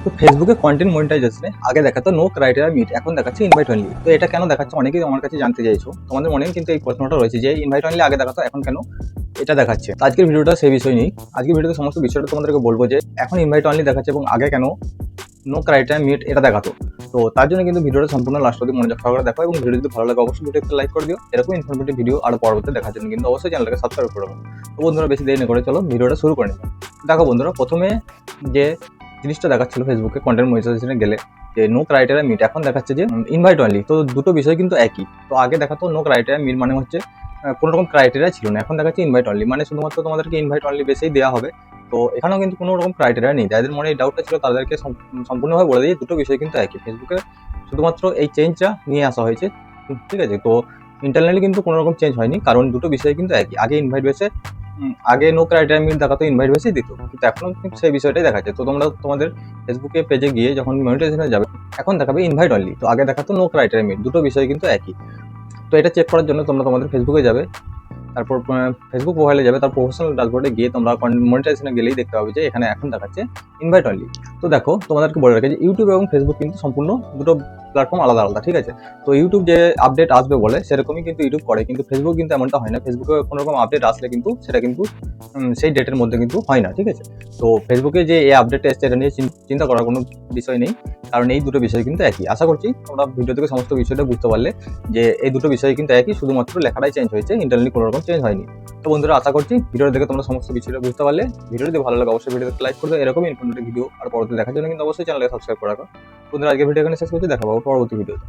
তো ফেসবুকে কন্টেন্ট মনিটাইজেশনে আগে দেখাতো নো ক্রাইটেরিয়া মিট, এখন দেখাচ্ছে ইনভাইট অনলি। তো এটা কেন দেখাচ্ছে অনেকেই আমার কাছে জানতে চাইছো। তোমাদের মনেও কিন্তু এই প্রশ্নটা রয়েছে যে ইনভাইট অনলি আগে দেখাতো এখন কেন এটা দেখাচ্ছে। তো আজকের ভিডিওটা সেই বিষয় নেই, আজকের ভিডিওতে সমস্ত বিষয়টা তোমাদেরকে বলবো যে এখন ইনভাইট অনলি দেখাচ্ছে এবং আগে কেন নো ক্রাইটেরিয়া মিট এটা দেখাতো। তো তার জন্য কিন্তু ভিডিওটা সম্পূর্ণ লাস্ট অবধি মনোযোগ সহকারে দেখো এবং ভিডিও যদি ভালো লাগে অবশ্যই ভিডিওতে লাইক করে দিও। এরকম ইনফরমেটিভ ভিডিও আর পরবর্তী দেখার জন্য কিন্তু অবশ্যই চ্যানেলটাকে সাবস্ক্রাইব করে রাখো। তো বন্ধুরা বেশি দেরি না করে চলো ভিডিওটা শুরু করে নিই। দেখো বন্ধুরা, প্রথমে যে জিনিসটা দেখাচ্ছিল ফেসবুকে কন্টেন্ট মনিটাইজেশনে গেলে যে নো ক্রাইটেরিয়া মিট, এখন দেখাচ্ছে যে ইনভাইট অনলি। তো দুটো বিষয় কিন্তু একই। তো আগে দেখাতো নো ক্রাইটেরিয়া মিট মানে হচ্ছে কোনো রকম ক্রাইটেরিয়া ছিল না, এখন দেখাচ্ছে ইনভাইট অনলি মানে শুধুমাত্র তোমাদেরকে ইনভাইট অনলি বেসেই দেওয়া হবে। তো এখানেও কিন্তু কোনো রকম ক্রাইটেরিয়া নেই। যাদের মনে এই ডাউটটা ছিল তাদেরকে সম্পূর্ণভাবে বলে দিই দুটো বিষয় কিন্তু একই। ফেসবুকে শুধুমাত্র এই চেঞ্জটা নিয়ে আসা হয়েছে, ঠিক আছে। তো ইন্টারনালি কিন্তু কোনো রকম চেঞ্জ হয়নি, কারণ দুটো বিষয় কিন্তু একই। আগে ইনভাইট বেসে আগে নো ক্রাইটেরিয়া মিট দেখাতো, ইনভাইট বেসেই দিত, কিন্তু এখনো কিন্তু সেই বিষয়টাই দেখাচ্ছে। তো তোমরা তোমাদের ফেসবুকে পেজে গিয়ে যখন মনিটাইজেশনে যাবে এখন দেখাবে ইনভাইট অনলি, তো আগে দেখাতো নো ক্রাইটেরিয়া মিট, দুটো বিষয় কিন্তু একই। তো এটা চেক করার জন্য তোমরা তোমাদের ফেসবুকে যাবে, তারপর ফেসবুক প্রোফাইলে যাবে, তার প্রফেশনাল ড্যাশবোর্ডে গিয়ে তোমরা মনিটাইজেশনে গেলেই দেখতে পাবে যে এখানে এখন দেখাচ্ছে ইনভাইট অনলি। তো দেখো তোমাদেরকে বলে রাখি যে ইউটিউব এবং ফেসবুক কিন্তু সম্পূর্ণ দুটো প্ল্যাটফর্ম আলাদা আলাদা, ঠিক আছে। তো ইউটিউব যে আপডেট আসবে বলে সেরকমই কিন্তু ইউটিউব করে, কিন্তু ফেসবুক কিন্তু এমনটা হয় না। ফেসবুকে কোনো রকম আপডেট আসলে কিন্তু সেটা কিন্তু সেই ডেটের মধ্যে কিন্তু হয় না, ঠিক আছে। তো ফেসবুকে যে এই আপডেটটা এসছে এটা নিয়ে চিন্তা করার কোনো বিষয় নেই, কারণ এই দুটো বিষয় কিন্তু একই। আশা করছি তোমরা ভিডিও থেকে সমস্ত বিষয়টা বুঝতে পারলে যে এই দুটো বিষয় কিন্তু একই, শুধুমাত্র লেখাটাই চেঞ্জ হয়েছে, ইন্টারনালি কোনো রকম চেঞ্জ হয়নি। তো বন্ধুরা আশা করছি ভিডিওটা দেখে তোমরা সমস্ত বিষয়টা বুঝতে পারলে। ভিডিও যদি ভালো লাগে অবশ্যই ভিডিওতে লাইক করে দাও। এরকম ইনফরমেটিভ ভিডিও আর পরবর্তী দেখার জন্য কিন্তু অবশ্যই চ্যানেলকে সাবস্ক্রাইব করে রাখো। বন্ধুরা আজকে ভিডিও এখানে শেষ করছি, দেখা পাবো পরবর্তী ভিডিওতে।